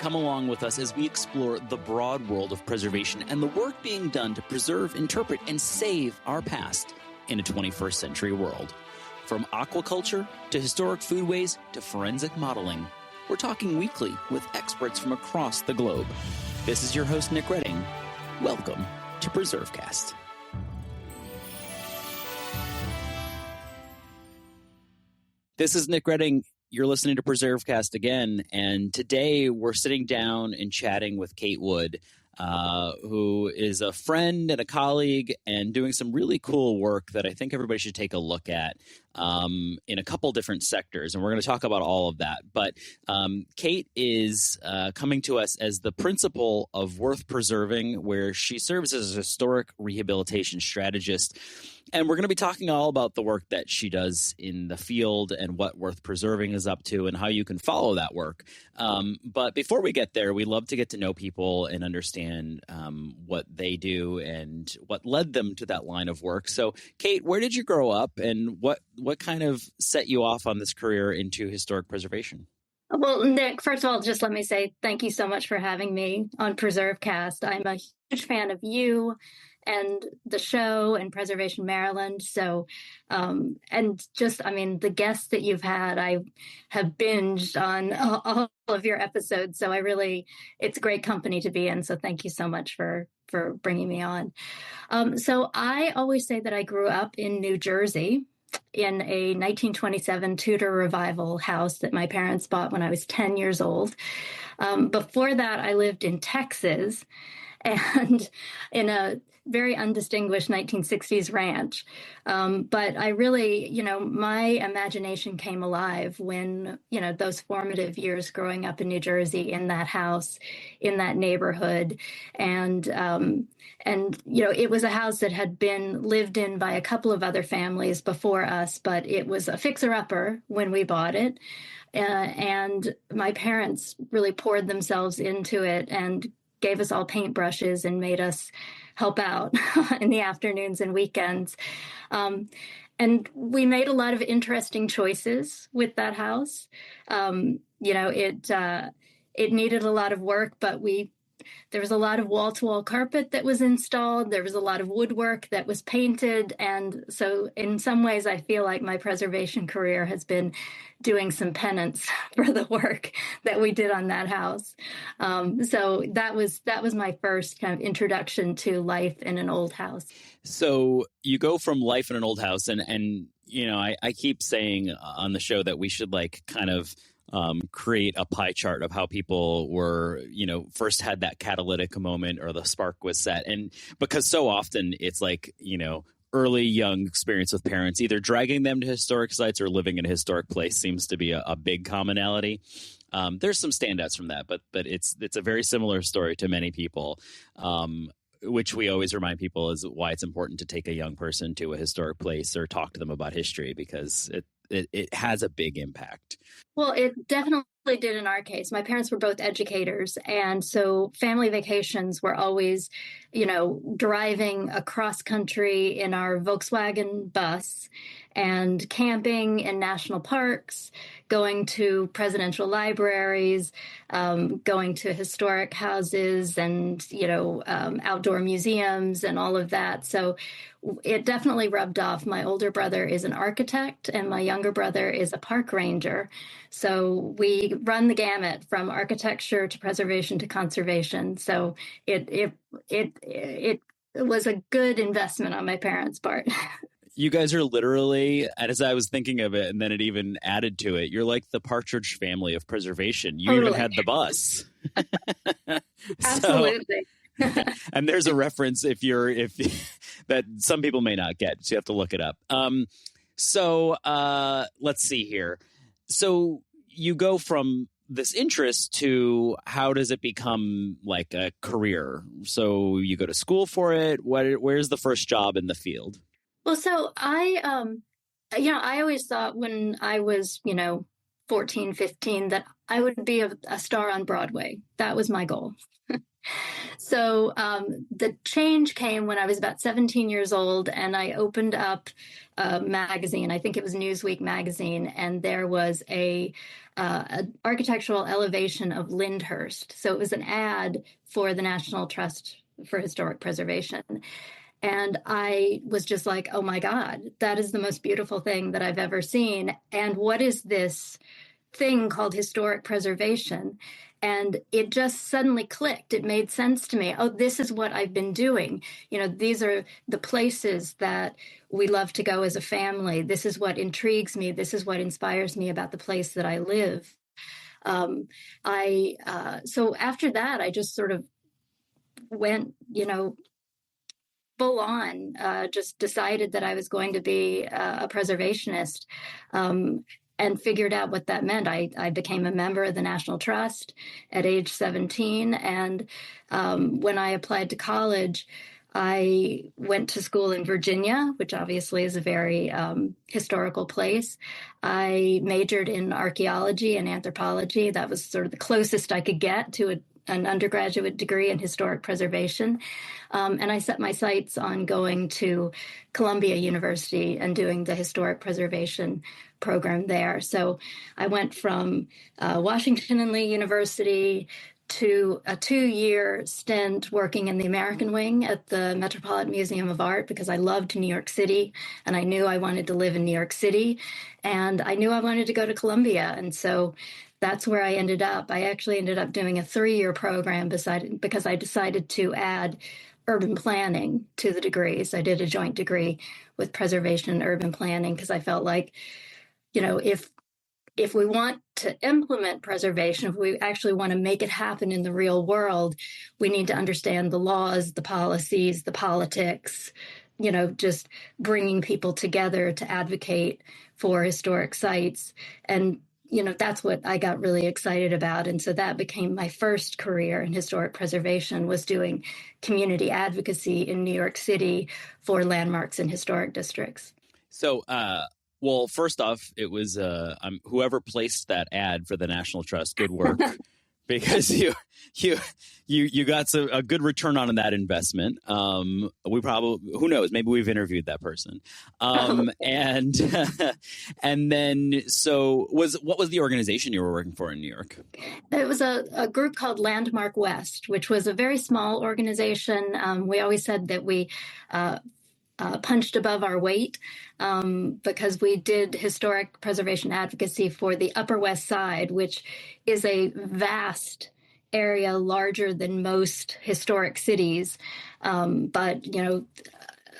Come along with us as we explore the broad world of preservation and the work being done to preserve, interpret, and save our past in a 21st century world. From aquaculture to historic foodways to forensic modeling, we're talking weekly with experts from across the globe. This is your host, Nick Redding. Welcome to PreserveCast. This is Nick Redding. You're listening to PreserveCast again, and today we're sitting down and chatting with Kate Wood, who is a friend and a colleague and doing some really cool work that I think everybody should take a look at in a couple different sectors, and we're going to talk about all of that. But Kate is coming to us as the principal of Worth Preserving, where she serves as a historic rehabilitation strategist. And we're going to be talking all about the work that she does in the field and what Worth Preserving is up to and how you can follow that work. But before we get there, we love to get to know people and understand what they do and what led them to that line of work. So, Kate, where did you grow up, and what kind of set you off on this career into historic preservation? Well, Nick, first of all, just let me say thank you so much for having me on PreserveCast. I'm a huge fan of you and the show and Preservation Maryland. So, the guests that you've had, I have binged on all of your episodes. So it's great company to be in. So thank you so much for bringing me on. So I always say that I grew up in New Jersey in a 1927 Tudor revival house that my parents bought when I was 10 years old. Before that, I lived in Texas and in a very undistinguished 1960s ranch. But I really, my imagination came alive when, those formative years growing up in New Jersey, in that house, in that neighborhood. And it was a house that had been lived in by a couple of other families before us, but it was a fixer-upper when we bought it. And my parents really poured themselves into it and gave us all paintbrushes and made us help out in the afternoons and weekends. And we made a lot of interesting choices with that house. It needed a lot of work, but there was a lot of wall-to-wall carpet that was installed. There was a lot of woodwork that was painted. And so in some ways, I feel like my preservation career has been doing some penance for the work that we did on that house. So that was my first kind of introduction to life in an old house. So you go from life in an old house and I keep saying on the show that we should create a pie chart of how people were, first had that catalytic moment or the spark was set. And because so often it's early young experience with parents, either dragging them to historic sites or living in a historic place seems to be a big commonality. There's some standouts from that, but it's a very similar story to many people, which we always remind people is why it's important to take a young person to a historic place or talk to them about history, because it has a big impact. Well, it definitely did in our case. My parents were both educators. And so family vacations were always, driving across country in our Volkswagen bus and camping in national parks, going to presidential libraries, going to historic houses and, outdoor museums and all of that. So it definitely rubbed off. My older brother is an architect and my younger brother is a park ranger. So we run the gamut from architecture to preservation to conservation. So it was a good investment on my parents' part. You guys are literally, as I was thinking of it, and then it even added to it, you're like the Partridge Family of preservation. You Totally. even had the bus. Absolutely. And there's a reference if that some people may not get, so you have to look it up. Let's see here. So you go from this interest to how does it become like a career? So you go to school for it. Where's the first job in the field? Well, so I always thought when I was, 14, 15, that I would be a star on Broadway. That was my goal. So the change came when I was about 17 years old, and I opened up a magazine. I think it was Newsweek magazine, and there was an architectural elevation of Lyndhurst. So it was an ad for the National Trust for Historic Preservation. And I was just like, oh my God, that is the most beautiful thing that I've ever seen. And what is this thing called historic preservation? And it just suddenly clicked. It made sense to me. Oh, this is what I've been doing. These are the places that we love to go as a family. This is what intrigues me. This is what inspires me about the place that I live. So after that, I just sort of went, full on, just decided that I was going to be a preservationist, and figured out what that meant. I became a member of the National Trust at age 17. And when I applied to college, I went to school in Virginia, which obviously is a very historical place. I majored in archaeology and anthropology. That was sort of the closest I could get to an undergraduate degree in historic preservation. And I set my sights on going to Columbia University and doing the historic preservation program there. So I went from Washington and Lee University to a 2-year stint working in the American Wing at the Metropolitan Museum of Art, because I loved New York City and I knew I wanted to live in New York City, and I knew I wanted to go to Columbia. And so that's where I ended up. I actually ended up doing a 3-year program because I decided to add urban planning to the degrees. I did a joint degree with preservation and urban planning because I felt like, if we want to implement preservation, if we actually want to make it happen in the real world, we need to understand the laws, the policies, the politics, just bringing people together to advocate for historic sites. And that's what I got really excited about. And so that became my first career in historic preservation, was doing community advocacy in New York City for landmarks and historic districts. So, well, first off, it was whoever placed that ad for the National Trust. Good work, because you got a good return on that investment. We probably, who knows, maybe we've interviewed that person. And then, so what was the organization you were working for in New York? It was a group called Landmark West, which was a very small organization. We always said that we punched above our weight, because we did historic preservation advocacy for the Upper West Side, which is a vast area, larger than most historic cities, but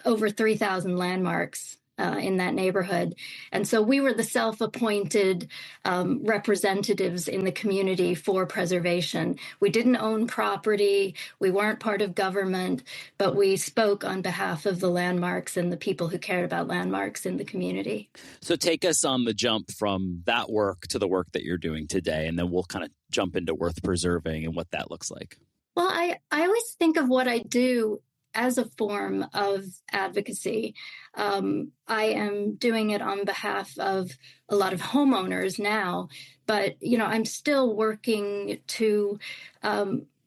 over 3,000 landmarks in that neighborhood. And so we were the self-appointed representatives in the community for preservation. We didn't own property. We weren't part of government, but we spoke on behalf of the landmarks and the people who cared about landmarks in the community. So take us on the jump from that work to the work that you're doing today, and then we'll kind of jump into worth preserving and what that looks like. Well, I always think of what I do as a form of advocacy. I am doing it on behalf of a lot of homeowners now, but I'm still working to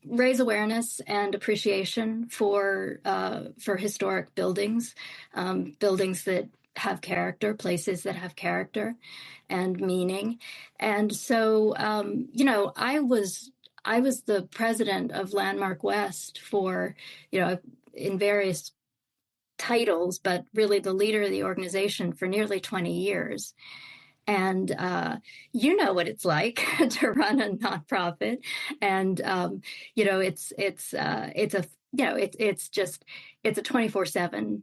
raise awareness and appreciation for historic buildings, buildings that have character, places that have character and meaning. And so, I was the president of Landmark West for, in various titles, but really the leader of the organization for nearly 20 years. And you know what it's like to run a nonprofit, and it's a 24/7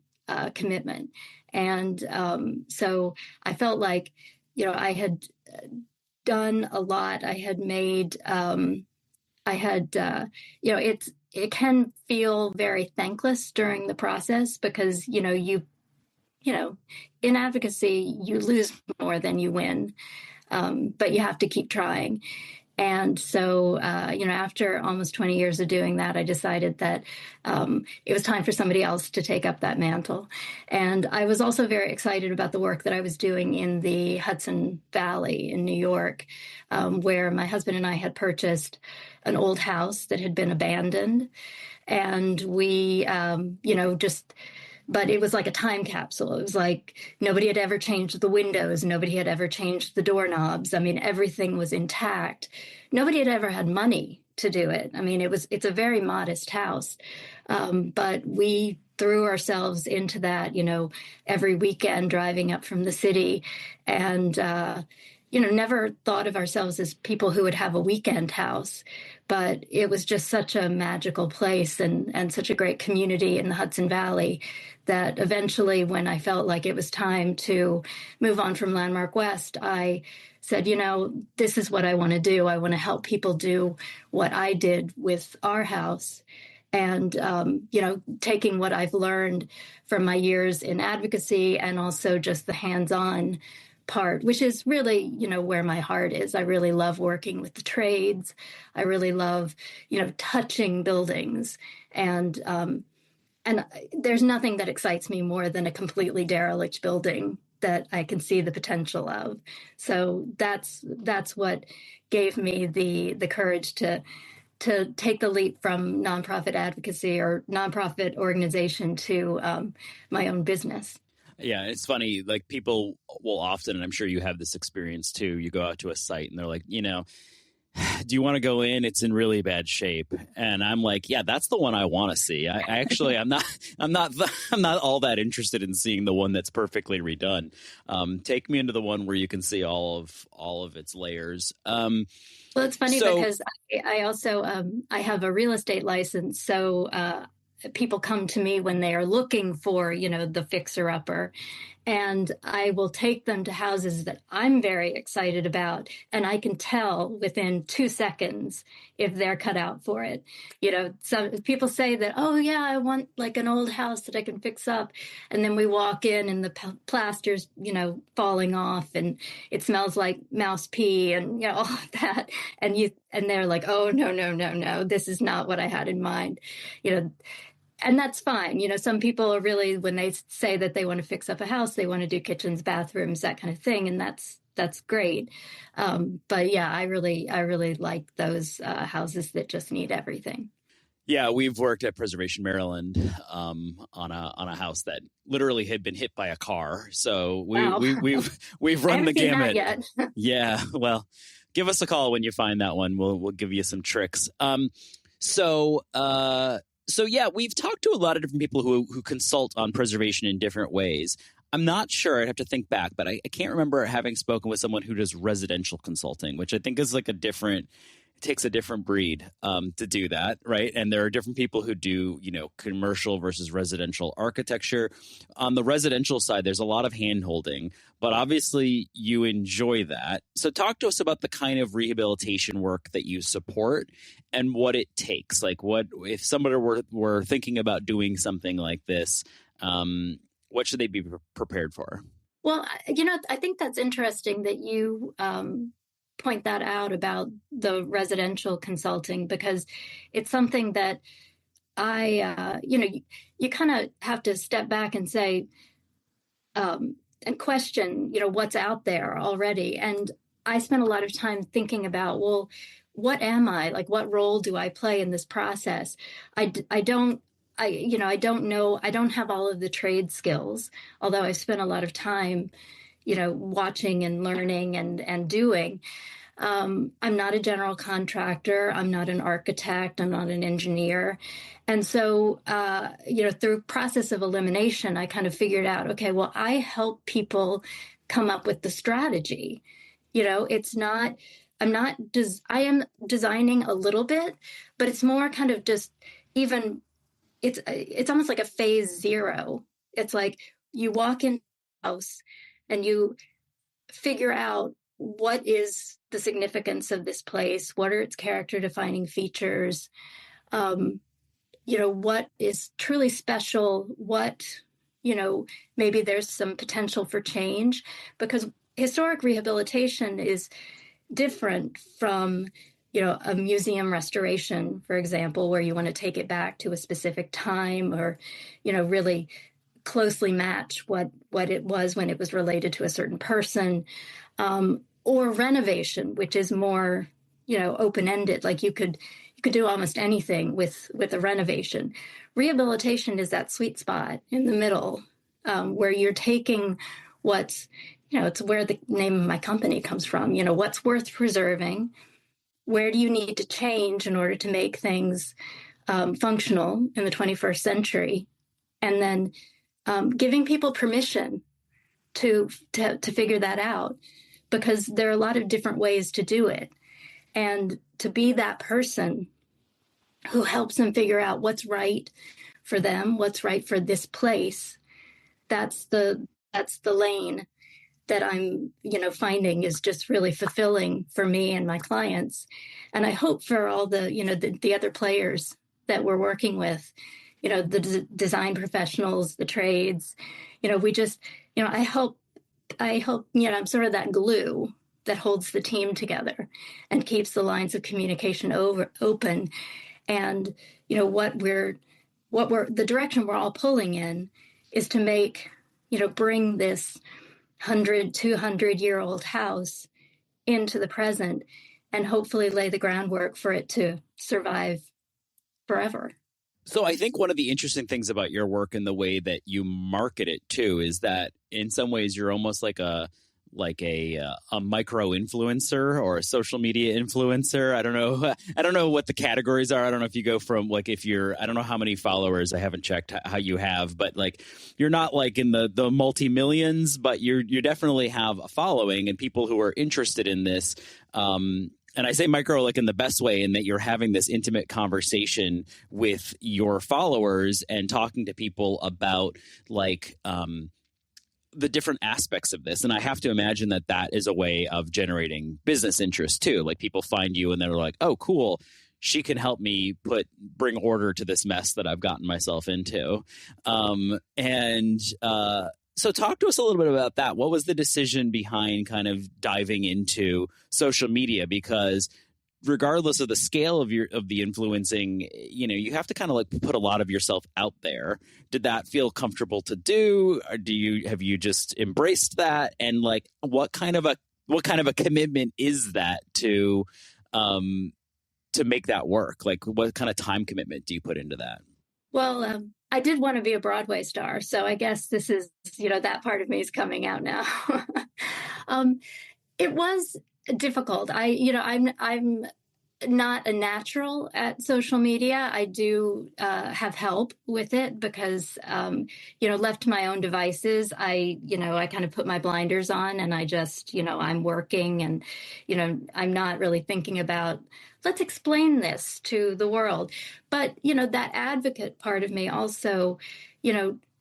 commitment. And so I felt like I had done a lot. I had made it can feel very thankless during the process, because in advocacy you lose more than you win, but you have to keep trying. And so, after almost 20 years of doing that, I decided that it was time for somebody else to take up that mantle. And I was also very excited about the work that I was doing in the Hudson Valley in New York, where my husband and I had purchased an old house that had been abandoned. And we, just but it was like a time capsule. It was like nobody had ever changed the windows. Nobody had ever changed the doorknobs. I mean, everything was intact. Nobody had ever had money to do it. I mean, it's a very modest house. But we threw ourselves into that, every weekend driving up from the city and, never thought of ourselves as people who would have a weekend house, but it was just such a magical place and such a great community in the Hudson Valley that eventually, when I felt like it was time to move on from Landmark West, I said, this is what I want to do. I want to help people do what I did with our house. And, taking what I've learned from my years in advocacy and also just the hands-on part, which is really, where my heart is. I really love working with the trades. I really love, touching buildings. And there's nothing that excites me more than a completely derelict building that I can see the potential of. So that's what gave me the courage to take the leap from nonprofit advocacy or nonprofit organization to my own business. Yeah, it's funny. Like people will often, and I'm sure you have this experience too, you go out to a site and they're like, do you want to go in? It's in really bad shape. And I'm like, yeah, that's the one I want to see. I actually, I'm not all that interested in seeing the one that's perfectly redone. Take me into the one where you can see all of its layers. Well, it's funny because I also, I have a real estate license. So, people come to me when they are looking for, the fixer-upper, and I will take them to houses that I'm very excited about, and I can tell within 2 seconds if they're cut out for it. Some people say that, oh yeah, I want like an old house that I can fix up, and then we walk in and the plaster's, falling off, and it smells like mouse pee, and all of that, and they're like, oh no, this is not what I had in mind. And that's fine. Some people are really, when they say that they want to fix up a house, they want to do kitchens, bathrooms, that kind of thing. And that's great. But yeah, I really like those houses that just need everything. Yeah, we've worked at Preservation Maryland on a house that literally had been hit by a car. So we've run the gamut. Yet. Yeah, well, give us a call when you find that one. We'll give you some tricks. So yeah, we've talked to a lot of different people who consult on preservation in different ways. I'm not sure. I'd have to think back, but I can't remember having spoken with someone who does residential consulting, which I think is like it takes a different breed to do that, right? And there are different people who do, commercial versus residential architecture. On the residential side, there's a lot of hand-holding, but obviously you enjoy that. So talk to us about the kind of rehabilitation work that you support and what it takes. Like what if somebody were thinking about doing something like this, what should they be prepared for? Well, I think that's interesting that you point that out about the residential consulting, because it's something that you kind of have to step back and say, and question, what's out there already. And I spent a lot of time thinking about, well, what am I? Like, what role do I play in this process? I don't know. I don't have all of the trade skills, although I've spent a lot of time, watching and learning and doing. I'm not a general contractor. I'm not an architect. I'm not an engineer. And so, through process of elimination, I kind of figured out, okay, well, I help people come up with the strategy. I am designing a little bit, but it's more kind of just it's almost like a phase 0. It's like you walk in the house and you figure out what is the significance of this place, what are its character defining features, what is truly special, what, maybe there's some potential for change, because historic rehabilitation is, different from, a museum restoration, for example, where you want to take it back to a specific time or, really closely match what it was when it was related to a certain person, or renovation, which is more, open-ended. Like you could do almost anything with a renovation. Rehabilitation is that sweet spot in the middle, where you're taking what's, it's where the name of my company comes from. What's worth preserving? Where do you need to change in order to make things functional in the 21st century? And then giving people permission to figure that out, because there are a lot of different ways to do it. And to be that person who helps them figure out what's right for them, what's right for this place, that's the lane that I'm, finding is just really fulfilling for me and my clients. And I hope for all the, the other players that we're working with, the design professionals, the trades, we just, I hope, I'm sort of that glue that holds the team together and keeps the lines of communication open. And, the direction we're all pulling in is to make, bring this 100, 200-year-old house into the present and hopefully lay the groundwork for it to survive forever. So I think one of the interesting things about your work and the way that you market it too is that in some ways you're almost like a micro influencer or a social media influencer. I don't know what the categories are. I don't know if you go from I don't know how many followers. I haven't checked how you have, but you're not in the multi-millions, but you definitely have a following and people who are interested in this. And I say micro in the best way, in that you're having this intimate conversation with your followers and talking to people about the different aspects of this. And I have to imagine that is a way of generating business interest too. People find you and they're like, oh, cool. She can help me bring order to this mess that I've gotten myself into. So talk to us a little bit about that. What was the decision behind kind of diving into social media? Because regardless of the scale of the influencing, you have to kind of put a lot of yourself out there. Did that feel comfortable to do? Or have you just embraced that? And what kind of a commitment is that to make that work? What kind of time commitment do you put into that? Well, I did want to be a Broadway star, so I guess this is, that part of me is coming out now. It was difficult. I'm not a natural at social media. I do have help with it because, left to my own devices, I kind of put my blinders on and I just, I'm working and, I'm not really thinking about, let's explain this to the world. But, that advocate part of me also,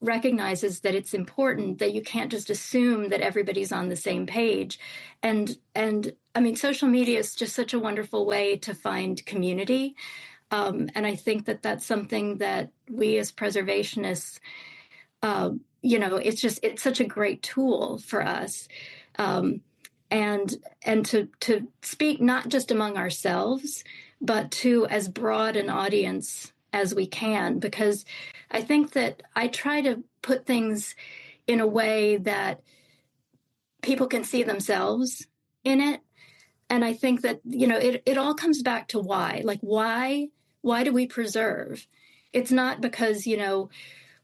recognizes that it's important that you can't just assume that everybody's on the same page. And I mean, social media is just such a wonderful way to find community. And I think that that's something that we as preservationists, it's such a great tool for us. And to speak not just among ourselves, but to as broad an audience as we can, because I think that I try to put things in a way that people can see themselves in it. And I think that, it all comes back to why. Why do we preserve? It's not because,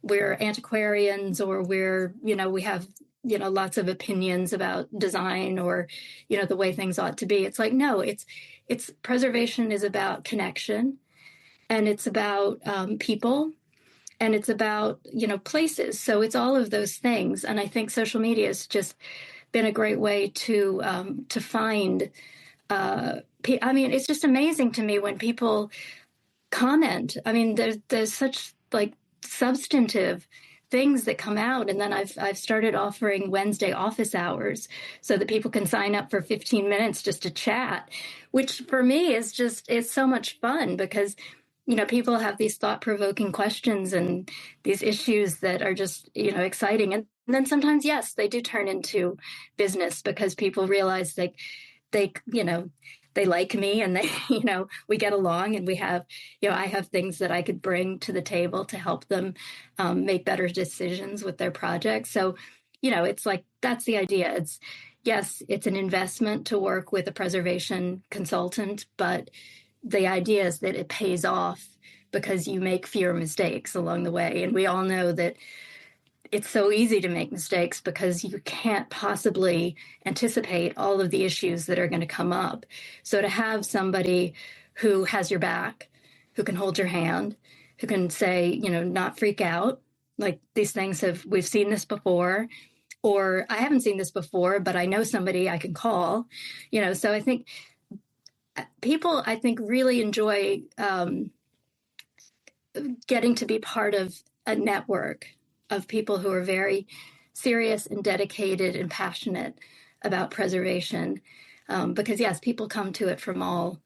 we're antiquarians or we have, lots of opinions about design or, the way things ought to be. It's no, it's preservation is about connection. And it's about people, and it's about, places. So it's all of those things. And I think social media has just been a great way to find. It's just amazing to me when people comment. I mean, there's such substantive things that come out. And then I've started offering Wednesday office hours so that people can sign up for 15 minutes just to chat, which for me is it's so much fun because people have these thought-provoking questions and these issues that are just, exciting. And then sometimes, yes, they do turn into business because people realize they, they like me, and they, we get along, and we have, I have things that I could bring to the table to help them make better decisions with their projects. So, it's like, that's the idea. Yes, it's an investment to work with a preservation consultant, but the idea is that it pays off because you make fewer mistakes along the way. And we all know that it's so easy to make mistakes because you can't possibly anticipate all of the issues that are going to come up. So to have somebody who has your back, who can hold your hand, who can say, not freak out, like we've seen this before, or I haven't seen this before, but I know somebody I can call, so I think people, really enjoy getting to be part of a network of people who are very serious and dedicated and passionate about preservation. Because yes, people come to it from all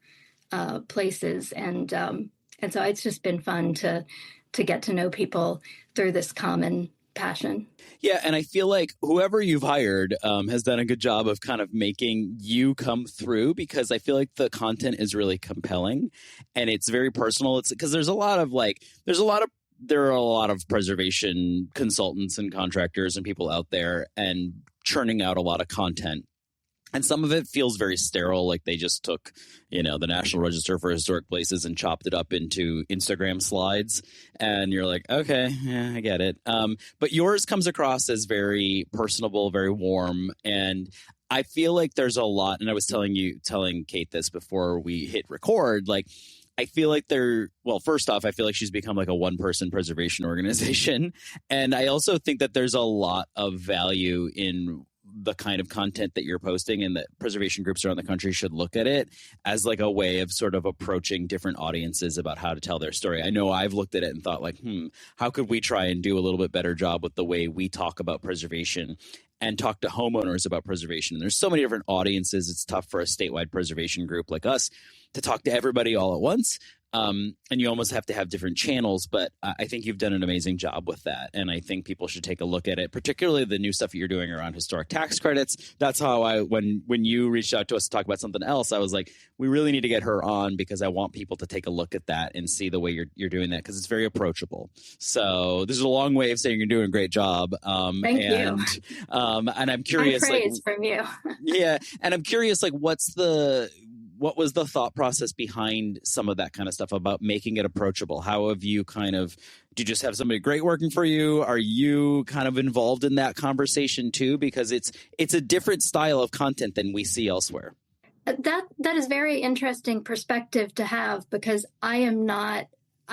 places. And so it's just been fun to get to know people through this common passion. Yeah, and I feel like whoever you've hired has done a good job of kind of making you come through, because I feel like the content is really compelling and it's very personal. It's because there are a lot of preservation consultants and contractors and people out there and churning out a lot of content. And some of it feels very sterile, like they just took, the National Register for Historic Places and chopped it up into Instagram slides. And you're like, okay, yeah, I get it. But yours comes across as very personable, very warm. And I feel like there's a lot, and I was telling Kate this before we hit record, like, I feel like first off, I feel like she's become like a one-person preservation organization. And I also think that there's a lot of value in the kind of content that you're posting, and that preservation groups around the country should look at it as like a way of sort of approaching different audiences about how to tell their story. I know I've looked at it and thought like, how could we try and do a little bit better job with the way we talk about preservation and talk to homeowners about preservation? And there's so many different audiences. It's tough for a statewide preservation group like us to talk to everybody all at once. And you almost have to have different channels, but I think you've done an amazing job with that. And I think people should take a look at it, particularly the new stuff that you're doing around historic tax credits. That's how when you reached out to us to talk about something else, I was like, we really need to get her on, because I want people to take a look at that and see the way you're doing that, because it's very approachable. So this is a long way of saying you're doing a great job. Thank you. And I'm curious, praise from you. Yeah. And I'm curious, like, what was the thought process behind some of that kind of stuff about making it approachable? How have you do you just have somebody great working for you? Are you kind of involved in that conversation too? Because it's a different style of content than we see elsewhere. That is very interesting perspective to have, because I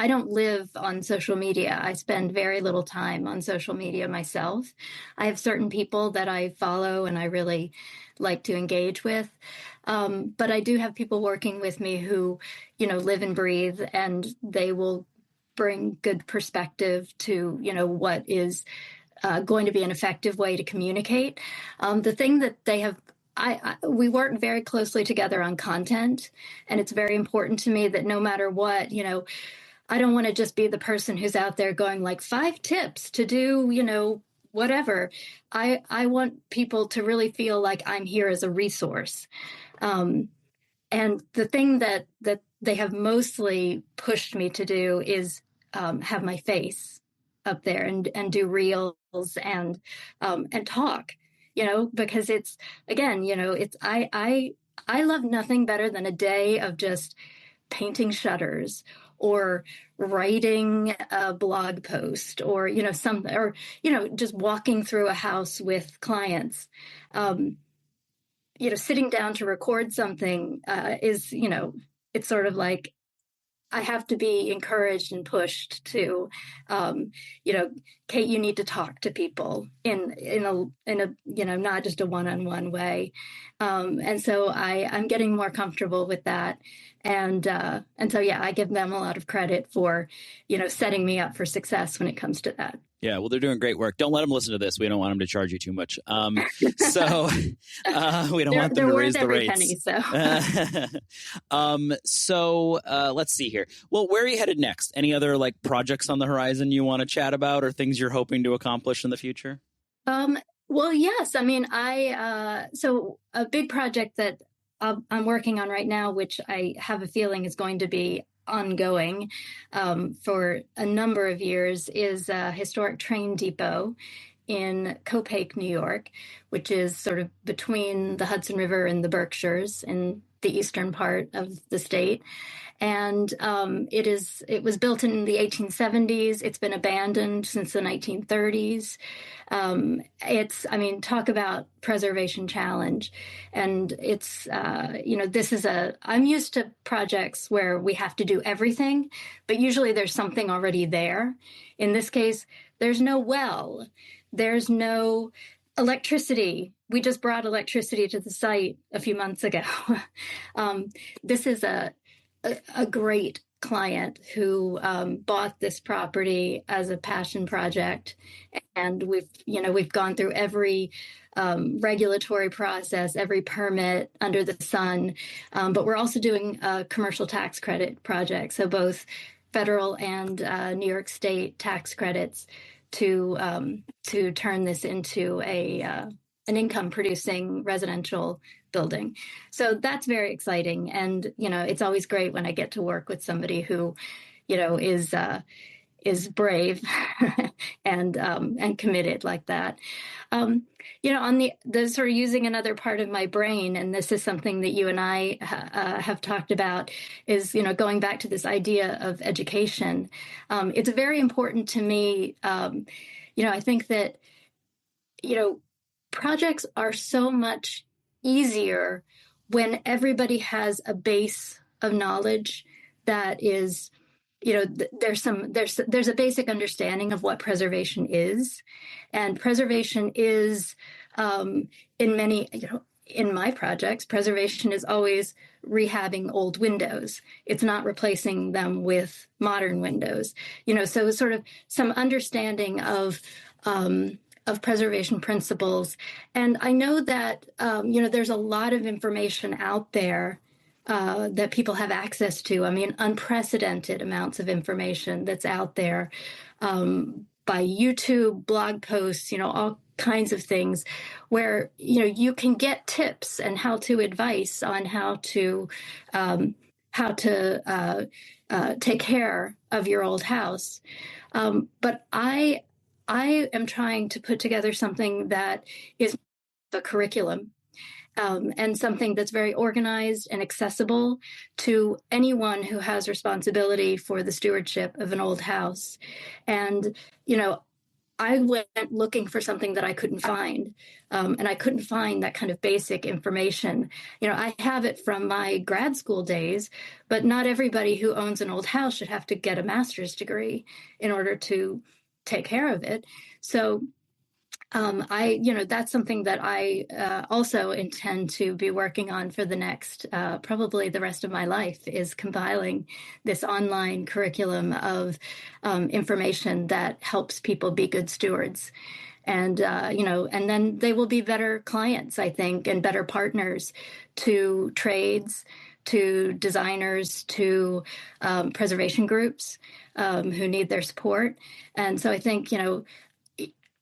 don't live on social media. I spend very little time on social media myself. I have certain people that I follow and I really like to engage with. But I do have people working with me who, live and breathe, and they will bring good perspective to, what is going to be an effective way to communicate. The thing that they have, we work very closely together on content, and it's very important to me that no matter what, I don't want to just be the person who's out there going like 5 tips to do, whatever. I want people to really feel like I'm here as a resource. And the thing that they have mostly pushed me to do is have my face up there and do reels and talk, because it's, again, it's, I love nothing better than a day of just painting shutters or writing a blog post or, just walking through a house with clients. Sitting down to record something is, it's sort of like I have to be encouraged and pushed to, Kate, you need to talk to people in a not just a one-on-one way. And so I'm getting more comfortable with that. And so, yeah, I give them a lot of credit for, setting me up for success when it comes to that. Yeah, well, they're doing great work. Don't let them listen to this. We don't want them to charge you too much. So we don't want them to raise the rates. Penny, so let's see here. Well, where are you headed next? Any other projects on the horizon you want to chat about, or things you're hoping to accomplish in the future? Well, yes. I mean, so a big project that I'm working on right now, which I have a feeling is going to be ongoing for a number of years, is a historic train depot in Copake, New York, which is sort of between the Hudson River and the Berkshires in the eastern part of the state. And it was built in the 1870s. It's been abandoned since the 1930s. Talk about preservation challenge. And I'm used to projects where we have to do everything, but usually there's something already there. In this case, there's no well, there's no electricity. We just brought electricity to the site a few months ago. This is a great client who bought this property as a passion project, and we've gone through every regulatory process, every permit under the sun, but we're also doing a commercial tax credit project, so both federal and New York State tax credits to turn this into an income producing residential building. So that's very exciting. And, it's always great when I get to work with somebody who, is brave and committed like that. On the sort of using another part of my brain, and this is something that you and I have talked about, is, going back to this idea of education. It's very important to me. I think that, projects are so much easier when everybody has a base of knowledge that is, there's a basic understanding of what preservation is, and preservation is in my projects, preservation is always rehabbing old windows. It's not replacing them with modern windows. So sort of some understanding of preservation principles. And I know that, there's a lot of information out there that people have access to. I mean, unprecedented amounts of information that's out there by YouTube, blog posts, all kinds of things where, you can get tips and how-to advice on how to take care of your old house. But I am trying to put together something that is a curriculum and something that's very organized and accessible to anyone who has responsibility for the stewardship of an old house. And, I went looking for something that I couldn't find, and I couldn't find that kind of basic information. I have it from my grad school days, but not everybody who owns an old house should have to get a master's degree in order to take care of it. So that's something that I also intend to be working on for the next, probably the rest of my life, is compiling this online curriculum of information that helps people be good stewards. And, and then they will be better clients, I think, and better partners to trades, to designers, to preservation groups who need their support. And so I think,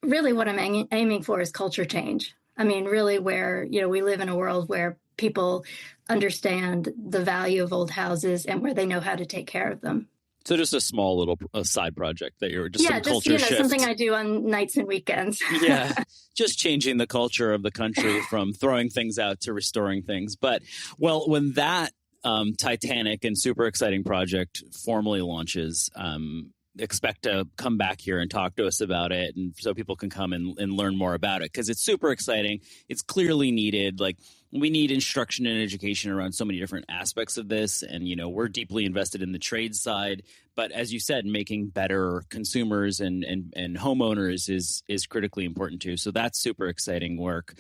really what I'm aiming for is culture change. I mean, really where, we live in a world where people understand the value of old houses and where they know how to take care of them. So just a small little side project that you're just some culture shift. Something I do on nights and weekends. Yeah, just changing the culture of the country from throwing things out to restoring things. But, well, when that titanic and super exciting project formally launches, expect to come back here and talk to us about it, and so people can come and learn more about it, because it's super exciting. It's clearly needed. Like, we need instruction and education around so many different aspects of this, and we're deeply invested in the trade side, but as you said, making better consumers and homeowners is critically important too. So that's super exciting work.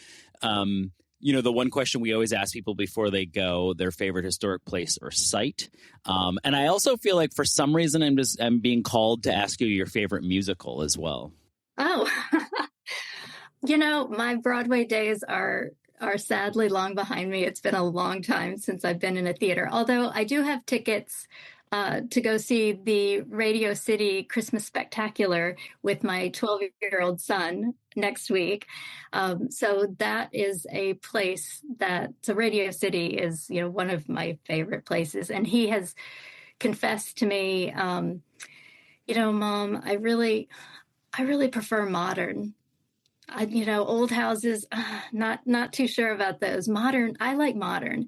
The one question we always ask people before they go, their favorite historic place or site. And I also feel like for some reason I'm being called to ask you your favorite musical as well. Oh, my Broadway days are sadly long behind me. It's been a long time since I've been in a theater, although I do have tickets to go see the Radio City Christmas Spectacular with my 12-year-old son next week. So that is a place so Radio City is, one of my favorite places. And he has confessed to me, Mom, I really prefer modern. Old houses, not too sure about those. Modern, I like modern.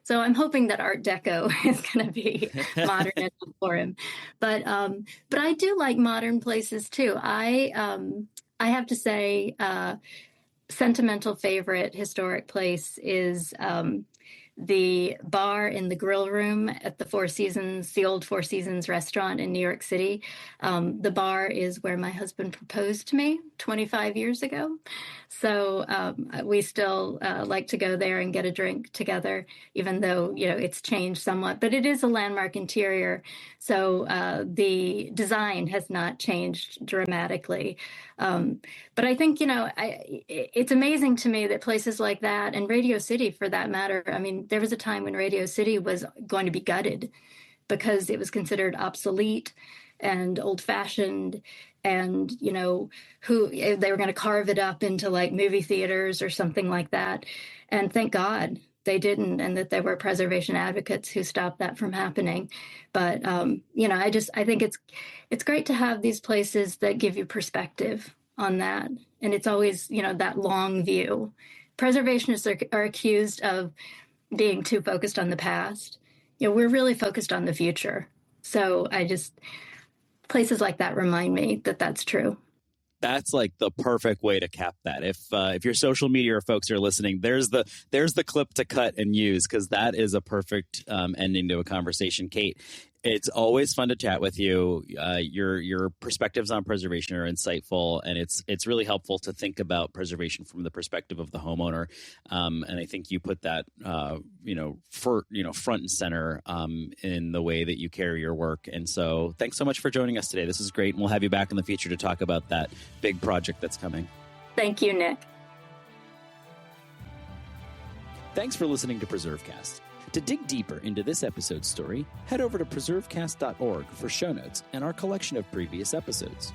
So I'm hoping that Art Deco is going to be modern enough for him. But I do like modern places too. I have to say, sentimental favorite historic place is the bar in the grill room at the old Four Seasons restaurant in New York City. The bar is where my husband proposed to me 25 years ago. So we still like to go there and get a drink together, even though, it's changed somewhat. But it is a landmark interior. So the design has not changed dramatically. But I think, it's amazing to me that places like that, and Radio City for that matter, I mean, there was a time when Radio City was going to be gutted because it was considered obsolete and old-fashioned, and they were going to carve it up into like movie theaters or something like that. And thank God they didn't, and that there were preservation advocates who stopped that from happening. But I think it's great to have these places that give you perspective on that, and it's always that long view. Preservationists are accused of being too focused on the past. We're really focused on the future. So places like that remind me that that's true. That's like the perfect way to cap that. If your social media folks are listening, there's the clip to cut and use, because that is a perfect ending to a conversation. Kate, it's always fun to chat with you. Your perspectives on preservation are insightful, and it's really helpful to think about preservation from the perspective of the homeowner. And I think you put that front and center in the way that you carry your work. And so thanks so much for joining us today. This is great, and we'll have you back in the future to talk about that big project that's coming. Thank you, Nick. Thanks for listening to PreserveCast. To dig deeper into this episode's story, head over to preservecast.org for show notes and our collection of previous episodes.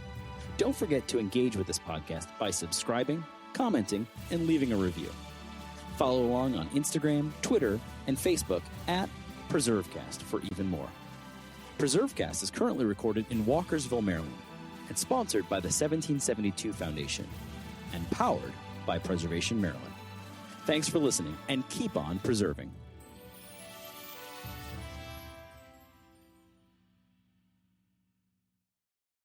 Don't forget to engage with this podcast by subscribing, commenting, and leaving a review. Follow along on Instagram, Twitter, and Facebook at PreserveCast for even more. PreserveCast is currently recorded in Walkersville, Maryland, and sponsored by the 1772 Foundation, and powered by Preservation Maryland. Thanks for listening, and keep on preserving.